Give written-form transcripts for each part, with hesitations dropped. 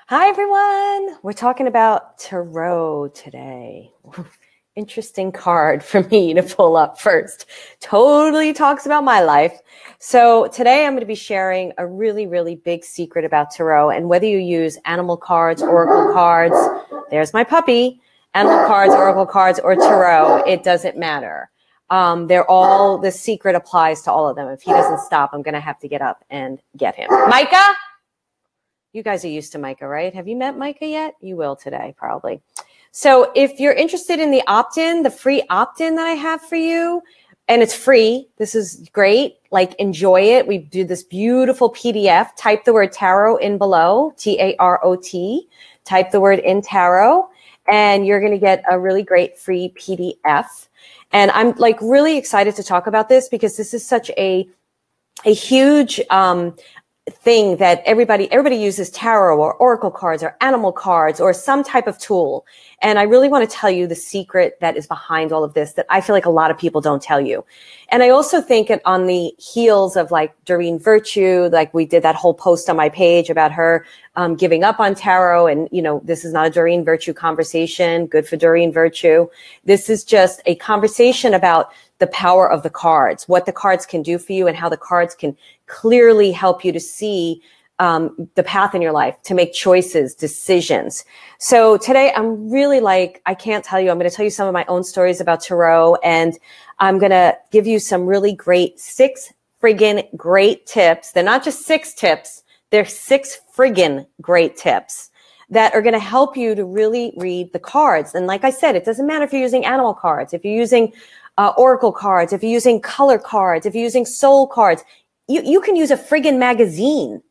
Hi, everyone. We're talking about tarot today. Interesting card for me to pull up first. Totally talks about my life. So today I'm going to be sharing a really, really big secret about tarot. And whether you use animal cards, oracle cards, there's my puppy, animal cards, oracle cards, or tarot, it doesn't matter. The secret applies to all of them. If he doesn't stop, I'm going to have to get up and get him. Micah? You guys are used to Micah, right? Have you met Micah yet? You will today, probably. So if you're interested in the opt-in, the free opt-in that I have for you, and it's free, this is great. Like, enjoy it. We do this beautiful PDF. Type the word tarot in below, T-A-R-O-T. Type the word in tarot, and you're going to get a really great free PDF. And I'm like really excited to talk about this because this is such a huge thing that everybody uses tarot or oracle cards or animal cards or some type of tool. And I really want to tell you the secret that is behind all of this that I feel like a lot of people don't tell you. And I also think it on the heels of like Doreen Virtue, like we did that whole post on my page about her giving up on tarot. And, you know, this is not a Doreen Virtue conversation. Good for Doreen Virtue. This is just a conversation about the power of the cards, what the cards can do for you and how the cards can clearly help you to see the path in your life, to make choices, decisions. So today I'm really I can't tell you, I'm going to tell you some of my own stories about tarot, and I'm going to give you some really great 6 friggin' great tips. They're not just 6 tips. They're 6 friggin' great tips that are going to help you to really read the cards. And like I said, it doesn't matter if you're using animal cards, if you're using oracle cards, if you're using color cards, if you're using soul cards, you can use a friggin' magazine.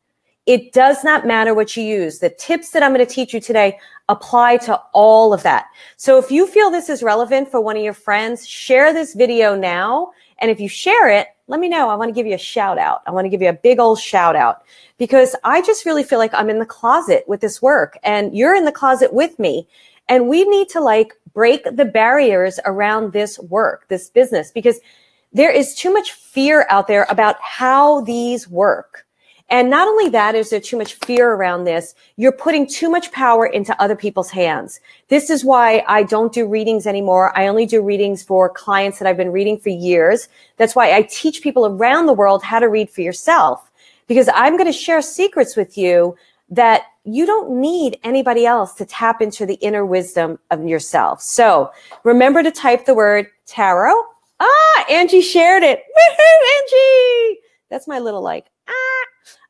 It does not matter what you use. The tips that I'm going to teach you today apply to all of that. So if you feel this is relevant for one of your friends, share this video now. And if you share it, let me know. I want to give you a shout out. I want to give you a big old shout out because I just really feel like I'm in the closet with this work and you're in the closet with me. And we need to break the barriers around this work, this business, because there is too much fear out there about how these work. And not only that, is there too much fear around this, you're putting too much power into other people's hands. This is why I don't do readings anymore. I only do readings for clients that I've been reading for years. That's why I teach people around the world how to read for yourself, because I'm going to share secrets with you that you don't need anybody else to tap into the inner wisdom of yourself. So remember to type the word tarot. Angie shared it. Woohoo, Angie! That's my little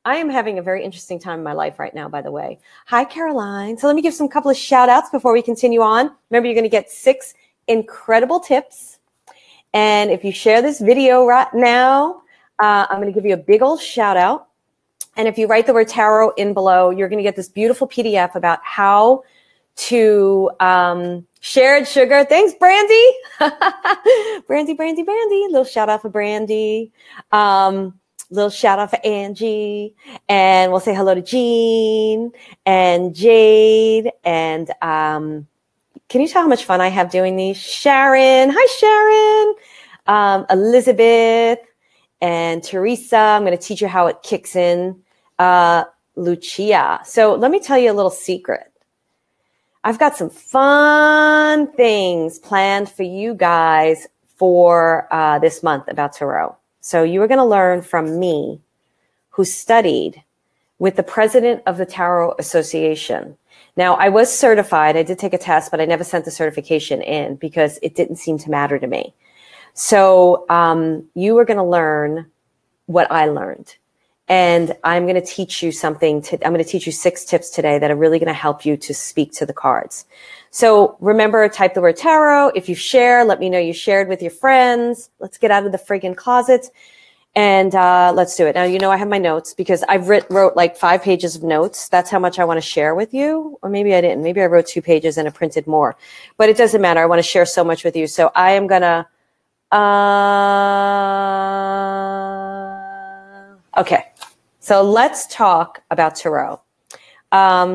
I am having a very interesting time in my life right now, by the way. Hi, Caroline. So let me give some couple of shout outs before we continue on. Remember, you're going to get 6 incredible tips. And if you share this video right now, I'm going to give you a big old shout out. And if you write the word tarot in below, you're going to get this beautiful PDF about how to shared sugar. Thanks, Brandy. Brandy. Little shout out for Brandy. Little shout out for Angie. And we'll say hello to Jean and Jade. And can you tell how much fun I have doing these? Sharon. Hi, Sharon. Elizabeth and Teresa. I'm going to teach you how it kicks in. Lucia. So let me tell you a little secret. I've got some fun things planned for you guys for this month about tarot. So you are going to learn from me, who studied with the president of the Tarot Association. Now, I was certified. I did take a test, but I never sent the certification in because it didn't seem to matter to me. So you are going to learn what I learned. And I'm going to teach you something. I'm going to teach you 6 tips today that are really going to help you to speak to the cards. So remember, type the word tarot. If you share, let me know you shared with your friends. Let's get out of the friggin' closet and let's do it. Now, you know I have my notes because I've wrote like 5 pages of notes. That's how much I want to share with you. Or maybe I didn't. Maybe I wrote 2 pages and I printed more. But it doesn't matter. I want to share so much with you. So I am going to... Okay, so let's talk about tarot. Emma,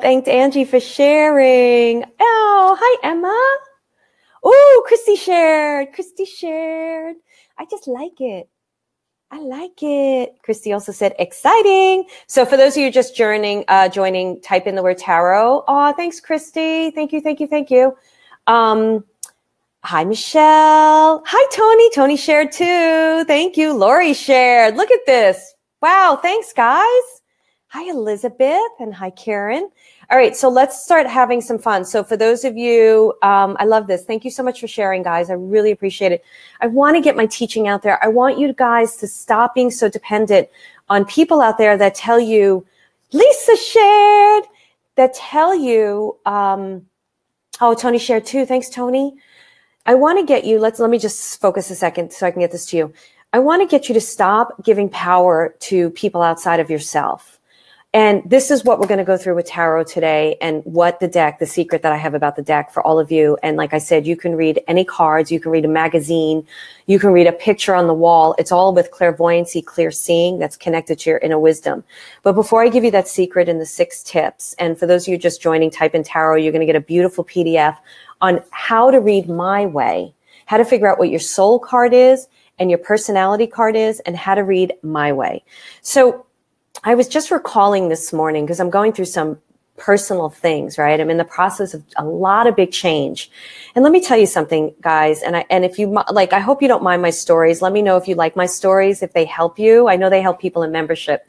thanked Angie for sharing. Oh, hi, Emma. Oh, Christy shared. I just like it. I like it. Christy also said exciting. So for those of you just joining, type in the word tarot. Oh, thanks, Christy. Thank you, thank you, thank you. Hi, Michelle. Hi, Tony. Tony shared too. Thank you. Lori shared. Look at this. Wow. Thanks, guys. Hi, Elizabeth. And hi, Karen. All right. So let's start having some fun. So for those of you, I love this. Thank you so much for sharing, guys. I really appreciate it. I want to get my teaching out there. I want you guys to stop being so dependent on people out there that tell you, Lisa shared, that tell you, oh, Tony shared too. Thanks, Tony. I want to get you, let me just focus a second so I can get this to you. I want to get you to stop giving power to people outside of yourself. And this is what we're going to go through with tarot today, and what the secret that I have about the deck for all of you. And like I said, you can read any cards, you can read a magazine, you can read a picture on the wall. It's all with clairvoyancy, clear seeing that's connected to your inner wisdom. But before I give you that secret and the 6 tips, and for those of you just joining, type in tarot, you're going to get a beautiful PDF on how to read my way, how to figure out what your soul card is and your personality card is, and how to read my way. So I was just recalling this morning, because I'm going through some personal things, right? I'm in the process of a lot of big change. And let me tell you something, guys. And if you like, I hope you don't mind my stories. Let me know if you like my stories, if they help you. I know they help people in membership.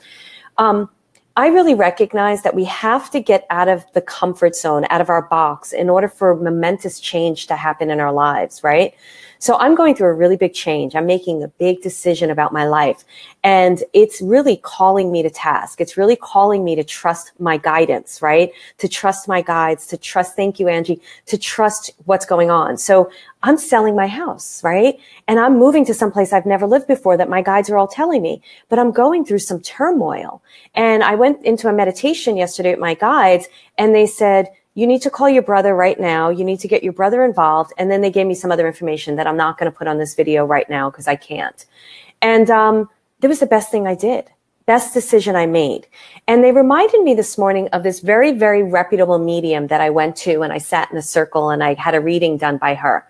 I really recognize that we have to get out of the comfort zone, out of our box, in order for momentous change to happen in our lives, right? So I'm going through a really big change. I'm making a big decision about my life. And it's really calling me to task. It's really calling me to trust my guidance, right? To trust my guides, to trust, thank you, Angie, to trust what's going on. So I'm selling my house, right? And I'm moving to someplace I've never lived before that my guides are all telling me, but I'm going through some turmoil. And I went into a meditation yesterday with my guides, and they said, you need to call your brother right now. You need to get your brother involved. And then they gave me some other information that I'm not going to put on this video right now because I can't. And that was the best thing I did. Best decision I made. And they reminded me this morning of this very, very reputable medium that I went to, and I sat in a circle and I had a reading done by her.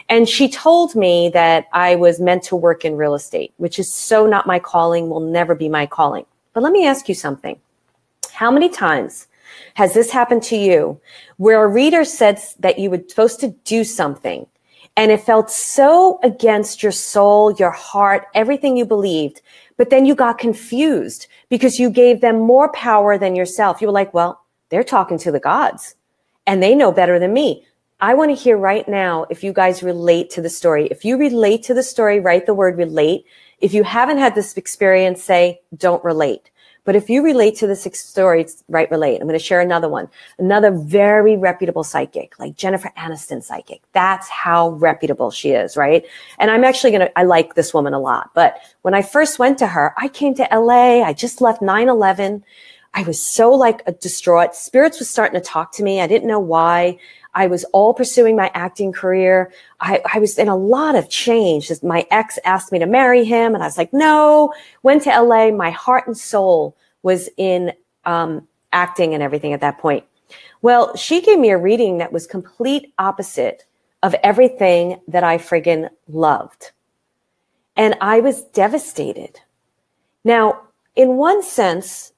And she told me that I was meant to work in real estate, which is so not my calling, will never be my calling. But let me ask you something. How many times has this happened to you where a reader said that you were supposed to do something and it felt so against your soul, your heart, everything you believed, but then you got confused because you gave them more power than yourself? You were like, well, they're talking to the gods and they know better than me. I want to hear right now if you guys relate to the story. If you relate to the story, write the word relate. If you haven't had this experience, say don't relate. But if you relate to this story, write relate. I'm going to share another one. Another very reputable psychic, like Jennifer Aniston psychic. That's how reputable she is, right? And I'm actually I like this woman a lot. But when I first went to her, I came to LA. I just left 9/11. I was so distraught. Spirits was starting to talk to me. I didn't know why. I was all pursuing my acting career. I was in a lot of change. My ex asked me to marry him, and I was like, no. Went to LA. My heart and soul was in acting and everything at that point. Well, she gave me a reading that was complete opposite of everything that I friggin' loved. And I was devastated. Now, in one sense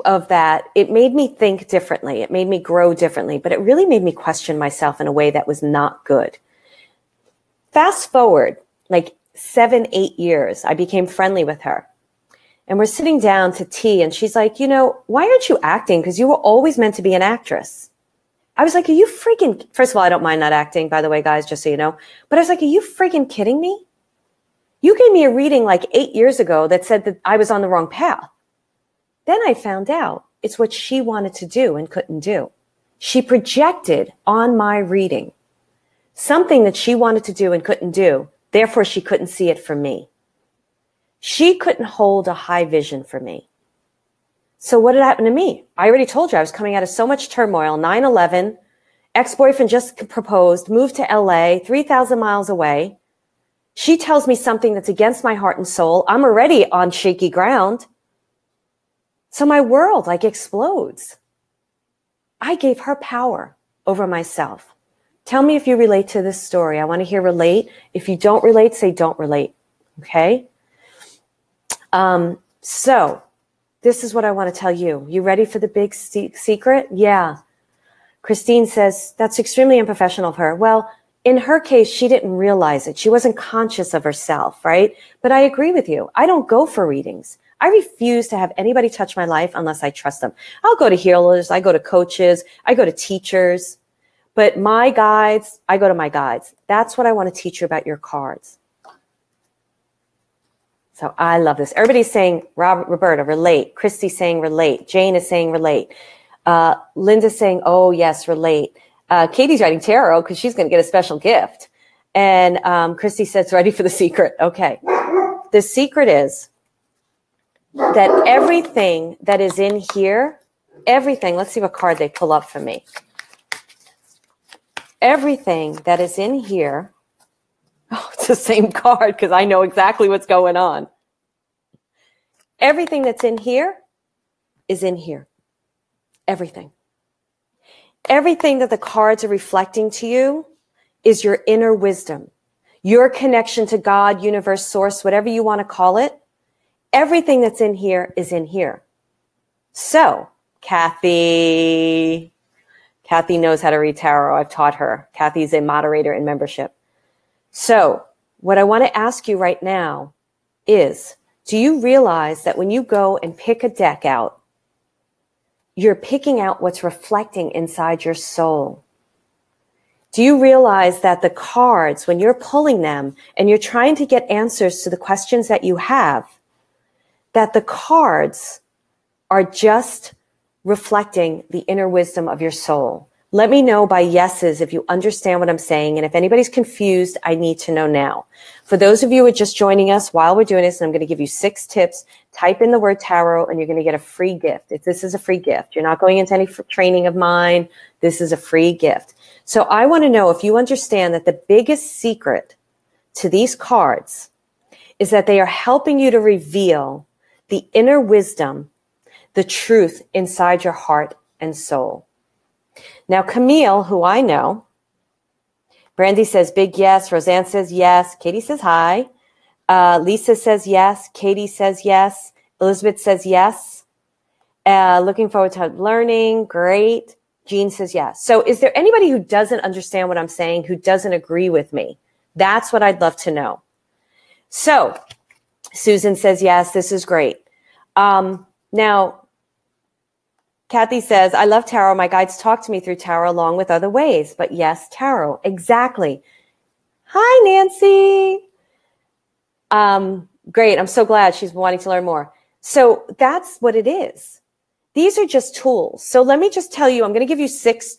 of that, it made me think differently. It made me grow differently, but it really made me question myself in a way that was not good. Fast forward, 7, 8 years, I became friendly with her. And we're sitting down to tea, and she's like, why aren't you acting? Because you were always meant to be an actress. I was like, are you freaking, first of all, I don't mind not acting, by the way, guys, just so you know. But I was like, are you freaking kidding me? You gave me a reading 8 years ago that said that I was on the wrong path. Then I found out it's what she wanted to do and couldn't do. She projected on my reading something that she wanted to do and couldn't do. Therefore, she couldn't see it for me. She couldn't hold a high vision for me. So what had happened to me? I already told you I was coming out of so much turmoil. 9/11, ex-boyfriend just proposed, moved to LA, 3,000 miles away. She tells me something that's against my heart and soul. I'm already on shaky ground. So my world explodes. I gave her power over myself. Tell me if you relate to this story. I want to hear relate. If you don't relate, say don't relate. Okay? So this is what I want to tell you. You ready for the big secret? Yeah. Christine says, that's extremely unprofessional of her. Well, in her case, she didn't realize it. She wasn't conscious of herself, right? But I agree with you. I don't go for readings. I refuse to have anybody touch my life unless I trust them. I'll go to healers. I go to coaches. I go to teachers. But my guides, I go to my guides. That's what I want to teach you about your cards. So I love this. Everybody's saying, Roberta, relate. Christy's saying relate. Jane is saying relate. Linda's saying, oh, yes, relate. Katie's writing tarot because she's going to get a special gift. And Christy says, ready for the secret. Okay. The secret is that everything that is in here, everything, let's see what card they pull up for me. Everything that is in here, oh, it's the same card because I know exactly what's going on. Everything that's in here is in here. Everything. Everything that the cards are reflecting to you is your inner wisdom, your connection to God, universe, source, whatever you want to call it. Everything that's in here is in here. So, Kathy knows how to read tarot. I've taught her. Kathy's a moderator in membership. So, what I want to ask you right now is, do you realize that when you go and pick a deck out, you're picking out what's reflecting inside your soul? Do you realize that the cards, when you're pulling them and you're trying to get answers to the questions that you have, that the cards are just reflecting the inner wisdom of your soul? Let me know by yeses if you understand what I'm saying. And if anybody's confused, I need to know now. For those of you who are just joining us while we're doing this, I'm going to give you 6 tips. Type in the word tarot and you're going to get a free gift. This is a free gift. You're not going into any training of mine. This is a free gift. So I want to know if you understand that the biggest secret to these cards is that they are helping you to reveal the inner wisdom, the truth inside your heart and soul. Now, Camille, who I know, Brandy says big yes. Roseanne says yes. Katie says hi. Lisa says yes. Katie says yes. Elizabeth says yes. Looking forward to learning. Great. Jean says yes. So is there anybody who doesn't understand what I'm saying, who doesn't agree with me? That's what I'd love to know. So Susan says yes. This is great. Now, Kathy says, I love tarot. My guides talk to me through tarot along with other ways. But yes, tarot. Exactly. Hi, Nancy. Great. I'm so glad she's wanting to learn more. So that's what it is. These are just tools. So let me just tell you, I'm going to give you 6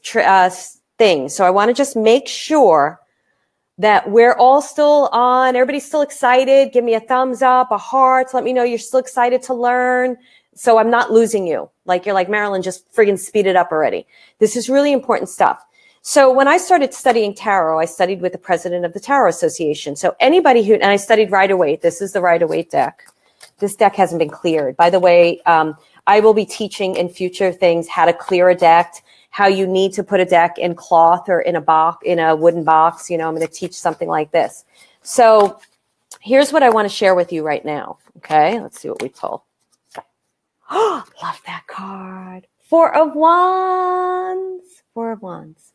things. So I want to just make sure that we're all still on. Everybody's still excited. Give me a thumbs up, a heart. Let me know you're still excited to learn. So I'm not losing you. Like you're like, Marilyn, just friggin' speed it up already. This is really important stuff. So when I started studying tarot, I studied with the president of the Tarot Association. So anybody who, and I studied Rider-Waite. This is the Rider-Waite deck. This deck hasn't been cleared. By the way, I will be teaching in future things how to clear a deck, how you need to put a deck in cloth or in a box, in a wooden box. You know, I'm going to teach something like this. So here's what I want to share with you right now. Okay, let's see what we pull. Oh, love that card. 4 of Wands. 4 of Wands.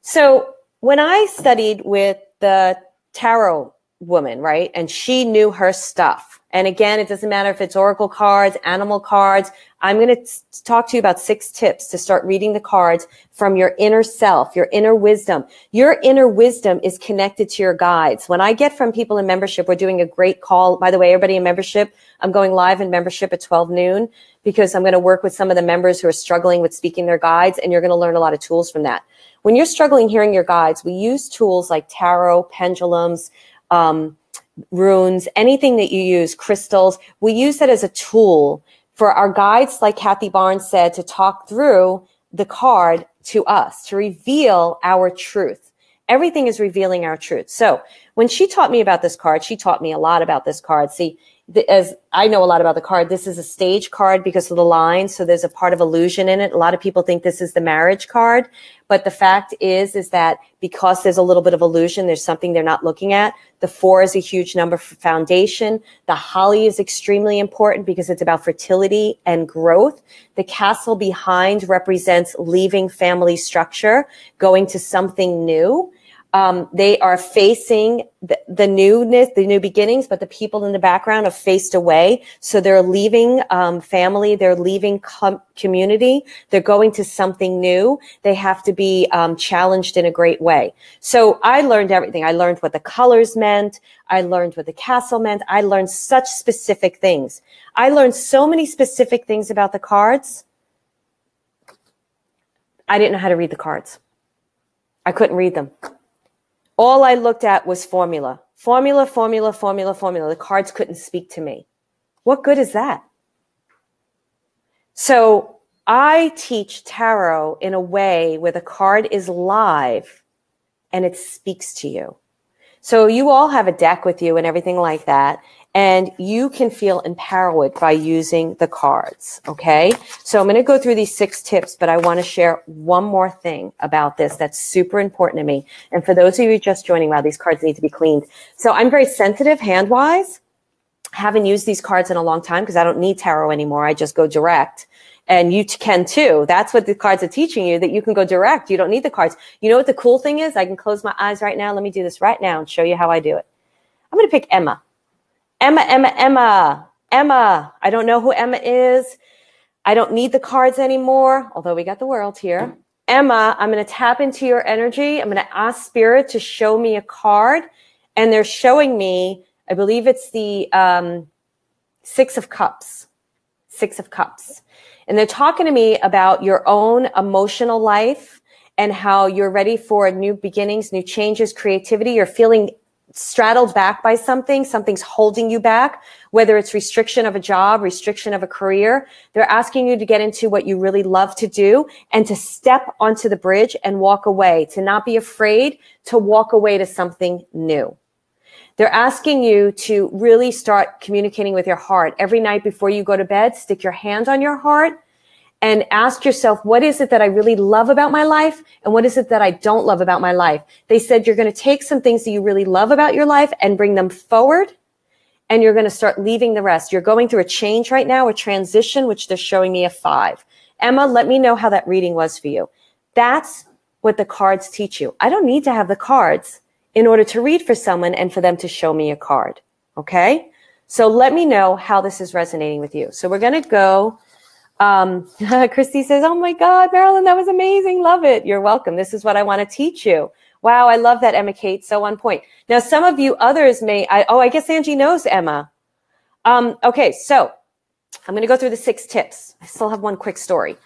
So when I studied with the tarot woman, right, and she knew her stuff. And again, it doesn't matter if it's oracle cards, animal cards. I'm going to talk to you about 6 tips to start reading the cards from your inner self, your inner wisdom. Your inner wisdom is connected to your guides. When I get from people in membership, we're doing a great call. By the way, everybody in membership, I'm going live in membership at 12 noon because I'm going to work with some of the members who are struggling with speaking their guides, and you're going to learn a lot of tools from that. When you're struggling hearing your guides, we use tools like tarot, pendulums, runes, anything that you use, crystals. We use that as a tool for our guides, like Kathy Barnes said, to talk through the card to us, to reveal our truth. Everything is revealing our truth. So when she taught me about this card, she taught me a lot about this card. See, as I know a lot about the card, this is a stage card because of the lines. So there's a part of illusion in it. A lot of people think this is the marriage card. But the fact is that because there's a little bit of illusion, there's something they're not looking at. The 4 is a huge number for foundation. The holly is extremely important because it's about fertility and growth. The castle behind represents leaving family structure, going to something new. They are facing the newness, the new beginnings, but the people in the background have faced away. So they're leaving family, they're leaving community, they're going to something new. They have to be challenged in a great way. So I learned everything. I learned what the colors meant. I learned what the castle meant. I learned such specific things. I learned so many specific things about the cards. I didn't know how to read the cards. I couldn't read them. All I looked at was formula. Formula, formula, formula, formula. The cards couldn't speak to me. What good is that? So I teach tarot in a way where the card is live and it speaks to you. So you all have a deck with you and everything like that. And you can feel empowered by using the cards, okay? So I'm going to go through these 6 tips, but I want to share one more thing about this that's super important to me. And for those of you just joining, wow, these cards need to be cleaned. So I'm very sensitive hand-wise. Haven't used these cards in a long time because I don't need tarot anymore. I just go direct. And you can too. That's what the cards are teaching you, that you can go direct. You don't need the cards. You know what the cool thing is? I can close my eyes right now. Let me do this right now and show you how I do it. I'm going to pick Emma. Emma. I don't know who Emma is. I don't need the cards anymore, although we got the world here. Emma, I'm going to tap into your energy. I'm going to ask Spirit to show me a card. And they're showing me, I believe it's the 6 of Cups. 6 of Cups. And they're talking to me about your own emotional life and how you're ready for new beginnings, new changes, creativity. You're feeling straddled back by something. Something's holding you back, whether it's restriction of a job, restriction of a career. They're asking you to get into what you really love to do and to step onto the bridge and walk away, to not be afraid to walk away to something new. They're asking you to really start communicating with your heart. Every night before you go to bed, stick your hand on your heart and ask yourself, what is it that I really love about my life? And what is it that I don't love about my life? They said you're going to take some things that you really love about your life and bring them forward. And you're going to start leaving the rest. You're going through a change right now, a transition, which they're showing me a 5. Emma, let me know how that reading was for you. That's what the cards teach you. I don't need to have the cards in order to read for someone and for them to show me a card. Okay? So let me know how this is resonating with you. So we're going to go. Christy says, oh my God, Marilyn, that was amazing. Love it. You're welcome. This is what I want to teach you. Wow. I love that, Emma Kate. So on point. Now, some of you others I guess Angie knows Emma. Okay. So I'm going to go through the 6 tips. I still have one quick story.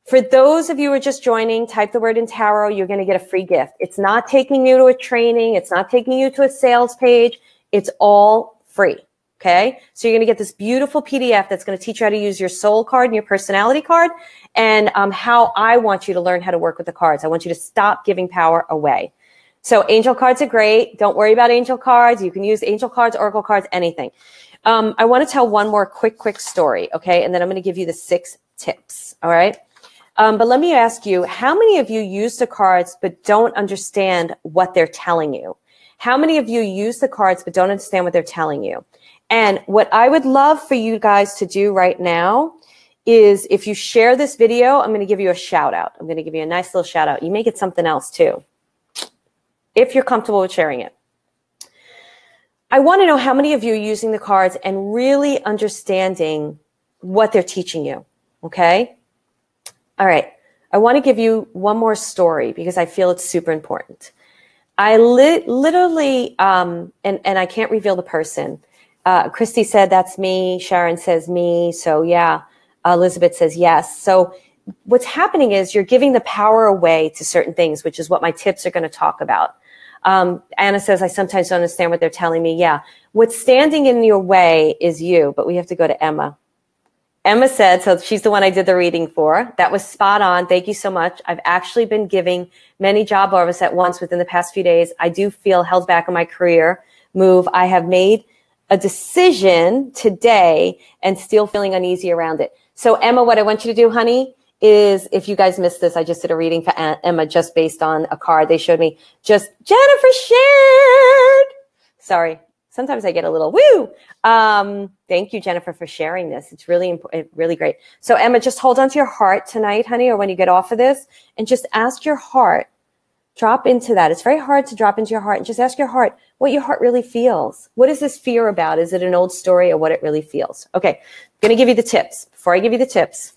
For those of you who are just joining, type the word in tarot. You're going to get a free gift. It's not taking you to a training. It's not taking you to a sales page. It's all free. Okay. So you're going to get this beautiful PDF that's going to teach you how to use your soul card and your personality card and how I want you to learn how to work with the cards. I want you to stop giving power away. So angel cards are great. Don't worry about angel cards. You can use angel cards, oracle cards, anything. I want to tell one more quick story. Okay. And then I'm going to give you the 6 tips. All right. But let me ask you, how many of you use the cards but don't understand what they're telling you? How many of you use the cards but don't understand what they're telling you? And what I would love for you guys to do right now is if you share this video, I'm going to give you a shout out. I'm going to give you a nice little shout out. You may get something else too, if you're comfortable with sharing it. I want to know how many of you are using the cards and really understanding what they're teaching you. Okay. All right. I want to give you one more story because I feel it's super important. I literally, and I can't reveal the person. Christy said, that's me. Sharon says me. So yeah, Elizabeth says yes. So what's happening is you're giving the power away to certain things, which is what my tips are going to talk about. Anna says, I sometimes don't understand what they're telling me. Yeah. What's standing in your way is you, but we have to go to Emma. Emma said, so she's the one I did the reading for. That was spot on. Thank you so much. I've actually been giving many job offers at once within the past few days. I do feel held back in my career move. I have made a decision today and still feeling uneasy around it. So Emma, what I want you to do, honey, is if you guys missed this, I just did a reading for Emma just based on a card they showed me. Just Jennifer shared. Sorry. Sometimes I get a little woo. Thank you, Jennifer, for sharing this. It's really important, really great. So Emma, just hold on to your heart tonight, honey, or when you get off of this, and just ask your heart, drop into that. It's very hard to drop into your heart and just ask your heart what your heart really feels. What is this fear about? Is it an old story or what it really feels? Okay, I'm going to give you the tips. Before I give you the tips,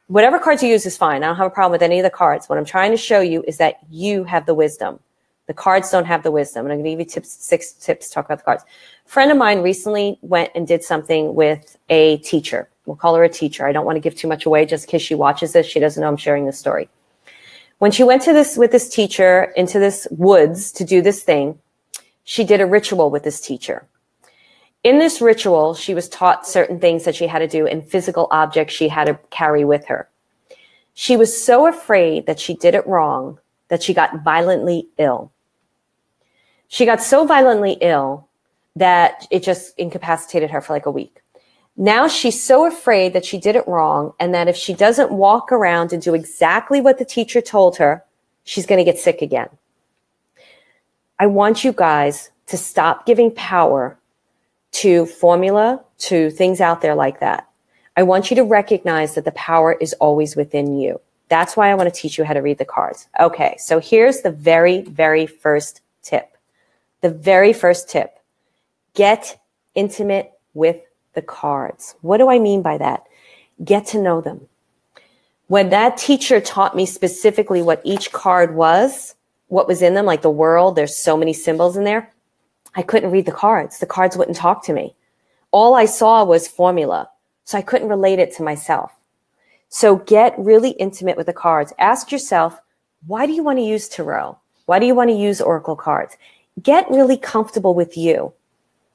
whatever cards you use is fine. I don't have a problem with any of the cards. What I'm trying to show you is that you have the wisdom. The cards don't have the wisdom. And I'm going to give you 6 tips to talk about the cards. A friend of mine recently went and did something with a teacher. We'll call her a teacher. I don't want to give too much away just in case she watches this. She doesn't know I'm sharing this story. When she went to with this teacher into this woods to do this thing, she did a ritual with this teacher. In this ritual, she was taught certain things that she had to do and physical objects she had to carry with her. She was so afraid that she did it wrong that she got violently ill. She got so violently ill that it just incapacitated her for like a week. Now she's so afraid that she did it wrong and that if she doesn't walk around and do exactly what the teacher told her, she's going to get sick again. I want you guys to stop giving power to formula, to things out there like that. I want you to recognize that the power is always within you. That's why I want to teach you how to read the cards. Okay, so here's the very, very first tip. The very first tip. Get intimate with the cards. What do I mean by that? Get to know them. When that teacher taught me specifically what each card was, what was in them, like the world, there's so many symbols in there, I couldn't read the cards. The cards wouldn't talk to me. All I saw was formula, so I couldn't relate it to myself. So get really intimate with the cards. Ask yourself, why do you want to use tarot? Why do you want to use oracle cards? Get really comfortable with you.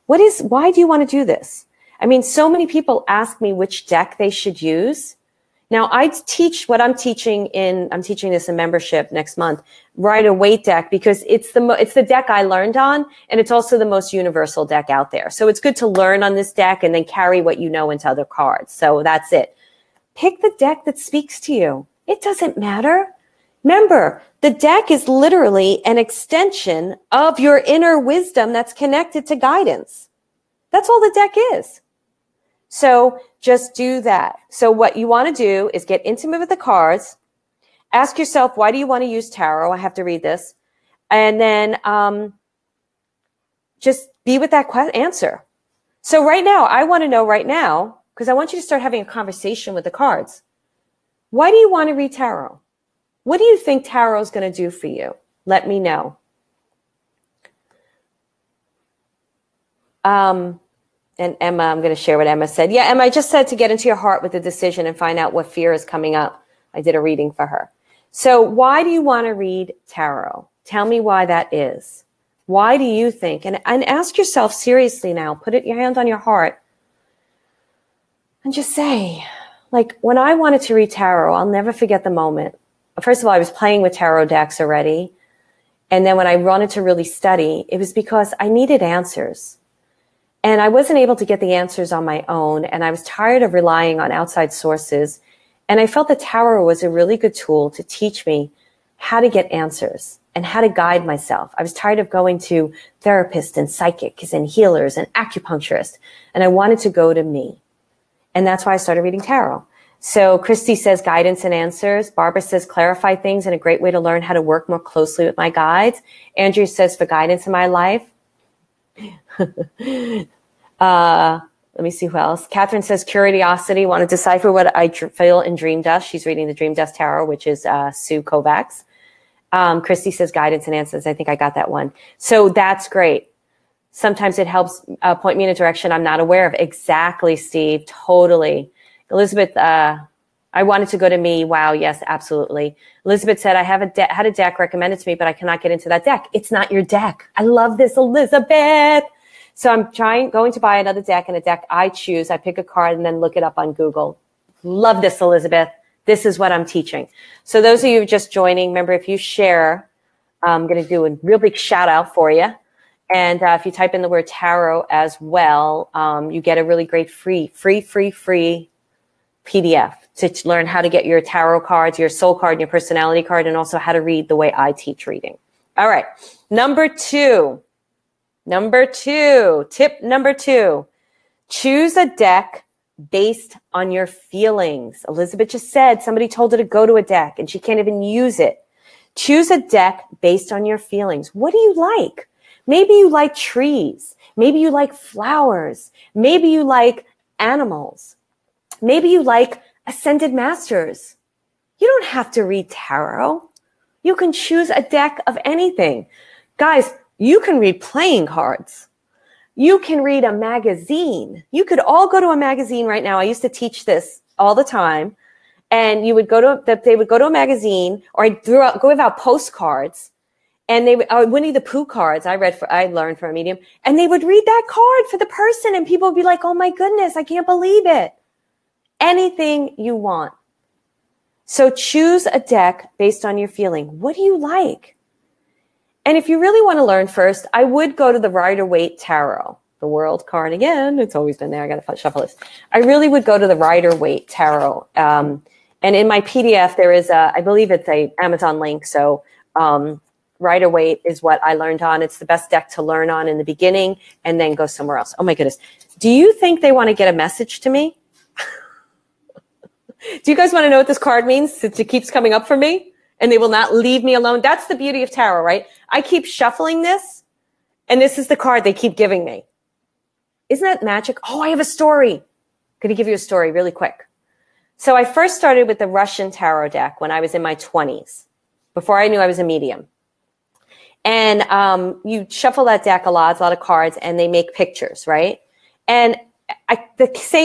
Why do you want to do this? I mean, so many people ask me which deck they should use. Now, I teach what I'm teaching this in membership next month, Rider-Waite deck, because it's the deck I learned on, and it's also the most universal deck out there. So it's good to learn on this deck and then carry what you know into other cards. So that's it. Pick the deck that speaks to you. It doesn't matter. Remember, the deck is literally an extension of your inner wisdom that's connected to guidance. That's all the deck is. So just do that. So what you want to do is get intimate with the cards. Ask yourself, why do you want to use tarot? I have to read this. And then just be with that answer. So right now, I want to know right now, because I want you to start having a conversation with the cards. Why do you want to read tarot? What do you think tarot is going to do for you? Let me know. And Emma, I'm going to share what Emma said. Yeah, Emma, I just said to get into your heart with a decision and find out what fear is coming up. I did a reading for her. So why do you want to read tarot? Tell me why that is. Why do you think? And ask yourself seriously now. Put your hand on your heart and just say, like, when I wanted to read tarot, I'll never forget the moment. First of all, I was playing with tarot decks already. And then when I wanted to really study, it was because I needed answers. And I wasn't able to get the answers on my own. And I was tired of relying on outside sources. And I felt that tarot was a really good tool to teach me how to get answers and how to guide myself. I was tired of going to therapists and psychics and healers and acupuncturists. And I wanted to go to me. And that's why I started reading tarot. So Christy says guidance and answers. Barbara says clarify things and a great way to learn how to work more closely with my guides. Andrew says for guidance in my life. Let me see who else. Catherine says curiosity, want to decipher what I feel in dream dust. She's reading the Dream Dust Tarot, which is Sue Kovacs. Christy says guidance and answers. I think I got that one. So that's great. Sometimes it helps point me in a direction I'm not aware of. Exactly, Steve. Totally. Elizabeth, I wanted to go to me. Wow. Yes, absolutely. Elizabeth said, I have had a deck recommended to me, but I cannot get into that deck. It's not your deck. I love this, Elizabeth. So I'm going to buy another deck, and a deck I choose. I pick a card and then look it up on Google. Love this, Elizabeth. This is what I'm teaching. So those of you just joining, remember, if you share, I'm going to do a real big shout out for you. And if you type in the word tarot as well, you get a really great free PDF to learn how to get your tarot cards, your soul card, and your personality card, and also how to read the way I teach reading. All right. Number two, tip number two, choose a deck based on your feelings. Elizabeth just said somebody told her to go to a deck and she can't even use it. Choose a deck based on your feelings. What do you like? Maybe you like trees. Maybe you like flowers. Maybe you like animals. Maybe you like ascended masters. You don't have to read tarot. You can choose a deck of anything. Guys, you can read playing cards. You can read a magazine. You could all go to a magazine right now. I used to teach this all the time. And they would go to a magazine, or I'd go give out postcards. And they would, Winnie the Pooh cards I learned from a medium. And they would read that card for the person. And people would be like, oh my goodness, I can't believe it. Anything you want. So choose a deck based on your feeling. What do you like? And if you really want to learn first, I would go to the Rider-Waite Tarot, the World card again. It's always been there. I got to shuffle this. I really would go to the Rider-Waite Tarot. And in my PDF, there is I believe it's a Amazon link. So Rider-Waite is what I learned on. It's the best deck to learn on in the beginning and then go somewhere else. Oh my goodness. Do you think they want to get a message to me? Do you guys want to know what this card means? Since it keeps coming up for me and they will not leave me alone. That's the beauty of tarot, right? I keep shuffling this and this is the card they keep giving me. Isn't that magic? Oh, I have a story. Going to give you a story really quick. So I first started with the Russian tarot deck when I was in my 20s, before I knew I was a medium. And you shuffle that deck a lot of cards, and they make pictures, right? And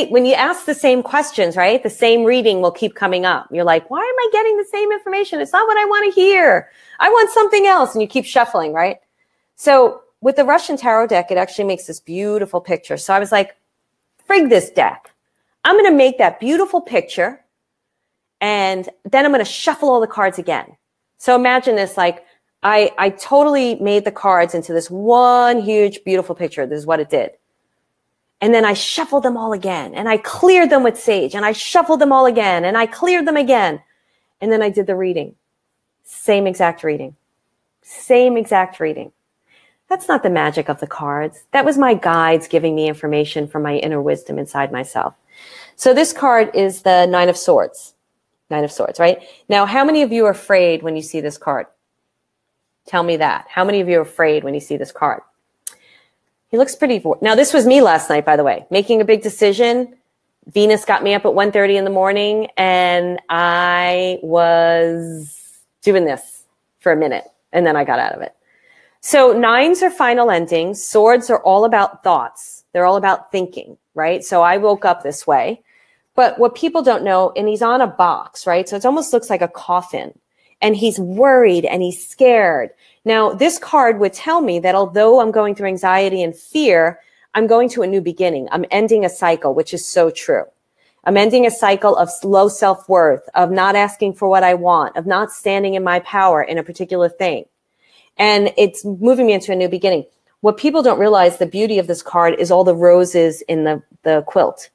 when you ask the same questions, right, the same reading will keep coming up. You're like, why am I getting the same information? It's not what I want to hear. I want something else. And you keep shuffling, right? So with the Russian tarot deck, it actually makes this beautiful picture. So I was like, frig this deck. I'm going to make that beautiful picture, and then I'm going to shuffle all the cards again. So imagine this, like I totally made the cards into this one huge, beautiful picture. This is what it did. And then I shuffled them all again, and I cleared them with sage, and I shuffled them all again, and I cleared them again. And then I did the reading. Same exact reading. Same exact reading. That's not the magic of the cards. That was my guides giving me information from my inner wisdom inside myself. So this card is the Nine of Swords. Nine of Swords, right? Now, how many of you are afraid when you see this card? Tell me that. How many of you are afraid when you see this card? He looks pretty. Now, this was me last night, by the way, making a big decision. Venus got me up at 1:30 in the morning, and I was doing this for a minute, and then I got out of it. So nines are final endings. Swords are all about thoughts. They're all about thinking, right? So I woke up this way. But what people don't know, and he's on a box, right? So it almost looks like a coffin. And he's worried and he's scared. Now, this card would tell me that although I'm going through anxiety and fear, I'm going to a new beginning. I'm ending a cycle, which is so true. I'm ending a cycle of low self-worth, of not asking for what I want, of not standing in my power in a particular thing. And it's moving me into a new beginning. What people don't realize, the beauty of this card is all the roses in the quilt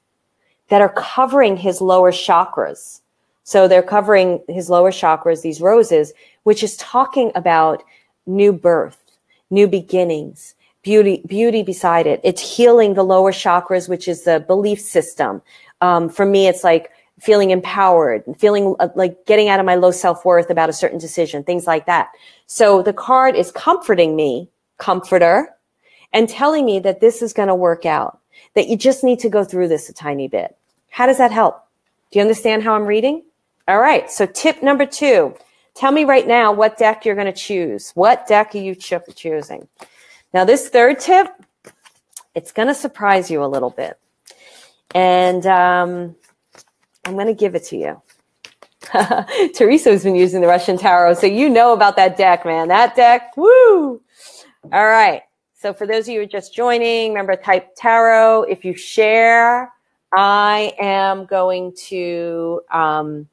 that are covering his lower chakras. So they're covering his lower chakras, these roses, which is talking about new birth, new beginnings, beauty beside it. It's healing the lower chakras, which is the belief system. For me, it's like feeling empowered and feeling like getting out of my low self-worth about a certain decision, things like that. So the card is comforting me, comforter, and telling me that this is going to work out, that you just need to go through this a tiny bit. How does that help? Do you understand how I'm reading? All right. So tip number 2, tell me right now what deck you're going to choose. What deck are you choosing? Now, this third tip, it's going to surprise you a little bit. And I'm going to give it to you. Teresa has been using the Russian Tarot, so you know about that deck, man. That deck, woo! All right. So for those of you who are just joining, remember, type tarot. If you share, I am going to, and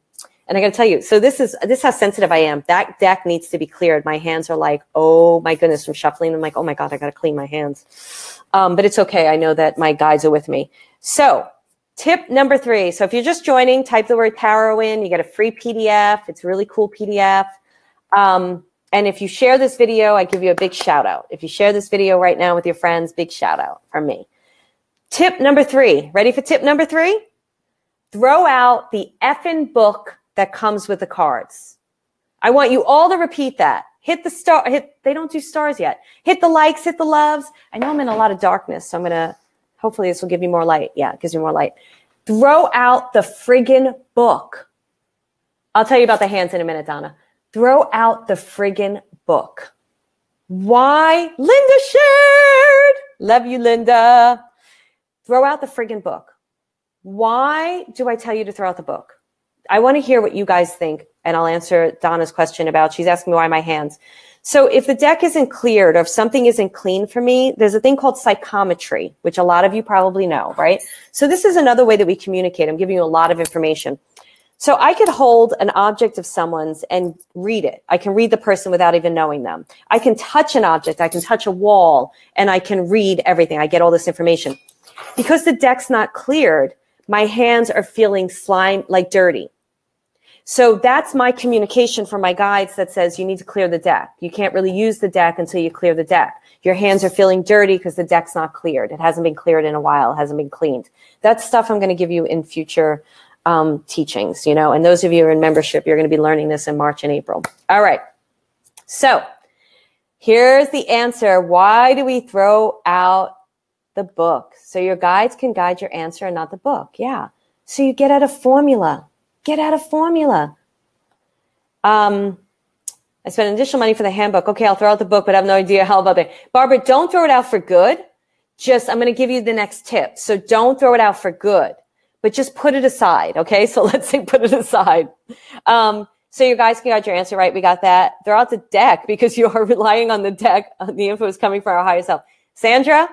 And I got to tell you, so this is how sensitive I am. That deck needs to be cleared. My hands are like, oh my goodness, from shuffling. I'm like, oh my God, I got to clean my hands. But it's okay. I know that my guides are with me. So tip number 3. So if you're just joining, type the word tarot in. You get a free PDF. It's a really cool PDF. And if you share this video, I give you a big shout out. If you share this video right now with your friends, big shout out from me. Tip number 3. Ready for tip number 3? Throw out the effing book that comes with the cards. I want you all to repeat that. Hit the star. They don't do stars yet. Hit the likes, hit the loves. I know I'm in a lot of darkness, so I'm going to, hopefully this will give you more light. Yeah, it gives you more light. Throw out the friggin' book. I'll tell you about the hands in a minute, Donna. Throw out the friggin' book. Why? Linda shared. Love you, Linda. Throw out the friggin' book. Why do I tell you to throw out the book? I want to hear what you guys think, and I'll answer Donna's question about, she's asking me why my hands. So if the deck isn't cleared or if something isn't clean for me, there's a thing called psychometry, which a lot of you probably know, right? So this is another way that we communicate. I'm giving you a lot of information. So I could hold an object of someone's and read it. I can read the person without even knowing them. I can touch an object. I can touch a wall, and I can read everything. I get all this information. Because the deck's not cleared, my hands are feeling slime, like dirty. So that's my communication from my guides that says you need to clear the deck. You can't really use the deck until you clear the deck. Your hands are feeling dirty because the deck's not cleared. It hasn't been cleared in a while. It hasn't been cleaned. That's stuff I'm going to give you in future teachings, you know, and those of you who are in membership, you're going to be learning this in March and April. All right. So here's the answer. Why do we throw out the book? So your guides can guide your answer and not the book. Yeah. So you get out a formula. Get out a formula. I spent additional money for the handbook. Okay, I'll throw out the book, but I have no idea how about that. Barbara, don't throw it out for good. I'm going to give you the next tip. So don't throw it out for good, but just put it aside. Okay. So let's say put it aside. So you guys can get your answer right. We got that. Throw out the deck because you are relying on the deck. The info is coming from our higher self. Sandra,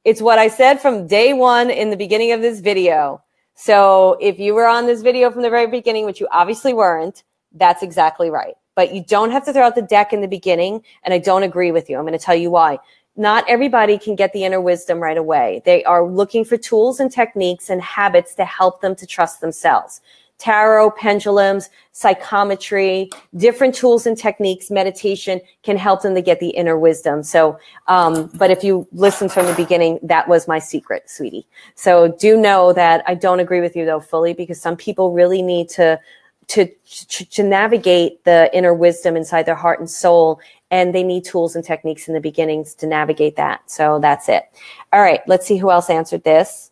it's what I said from day one in the beginning of this video. So if you were on this video from the very beginning, which you obviously weren't, that's exactly right. But you don't have to throw out the deck in the beginning, and I don't agree with you. I'm going to tell you why. Not everybody can get the inner wisdom right away. They are looking for tools and techniques and habits to help them to trust themselves. Tarot, pendulums, psychometry, different tools and techniques, meditation can help them to get the inner wisdom. So, but if you listen from the beginning, that was my secret, sweetie. So do know that I don't agree with you though fully, because some people really need to navigate the inner wisdom inside their heart and soul, and they need tools and techniques in the beginnings to navigate that. So that's it. All right, let's see who else answered this.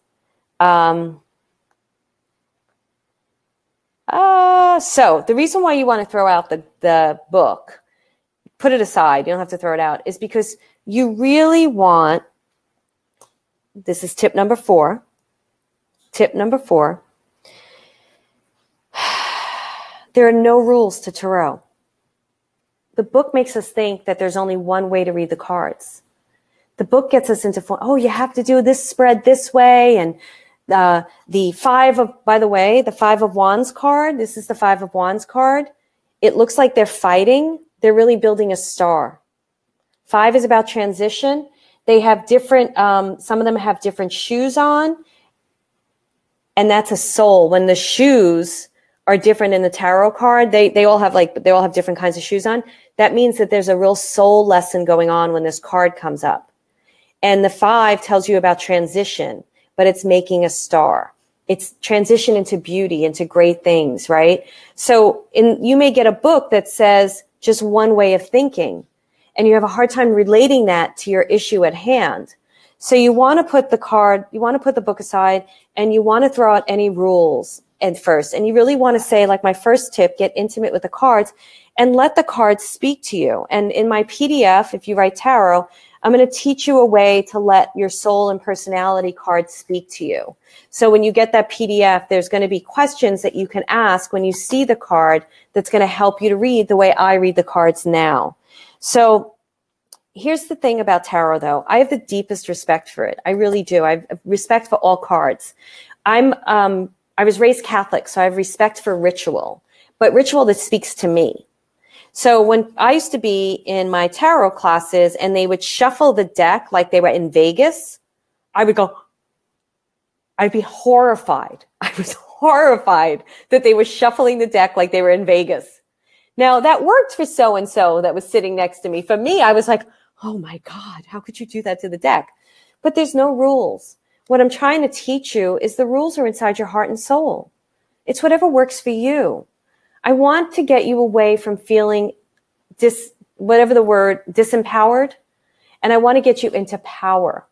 So the reason why you want to throw out the book, put it aside, you don't have to throw it out, is because you really want, this is tip number 4. Tip number 4. There are no rules to tarot. The book makes us think that there's only one way to read the cards. The book gets us into, you have to do this spread this way, and the 5 of Wands card, this is the 5 of Wands card. It looks like they're fighting. They're really building a star. 5 is about transition. They have different, some of them have different shoes on, and that's a soul. When the shoes are different in the tarot card, they all have different kinds of shoes on. That means that there's a real soul lesson going on when this card comes up. And the 5 tells you about transition, but it's making a star. It's transition into beauty, into great things, right? So you may get a book that says just one way of thinking, and you have a hard time relating that to your issue at hand. So you want to put the book aside, and you want to throw out any rules at first. And you really want to say, like my first tip, get intimate with the cards and let the cards speak to you. And in my PDF, if you write tarot, I'm going to teach you a way to let your soul and personality cards speak to you. So when you get that PDF, there's going to be questions that you can ask when you see the card that's going to help you to read the way I read the cards now. So here's the thing about tarot, though. I have the deepest respect for it. I really do. I have respect for all cards. I was raised Catholic, so I have respect for ritual. but ritual that speaks to me. So when I used to be in my tarot classes and they would shuffle the deck like they were in Vegas, I would go, I'd be horrified. I was horrified that they were shuffling the deck like they were in Vegas. Now that worked for so-and-so that was sitting next to me. For me, I was like, oh my God, how could you do that to the deck? But there's no rules. What I'm trying to teach you is the rules are inside your heart and soul. It's whatever works for you. I want to get you away from feeling disempowered, and I want to get you into power.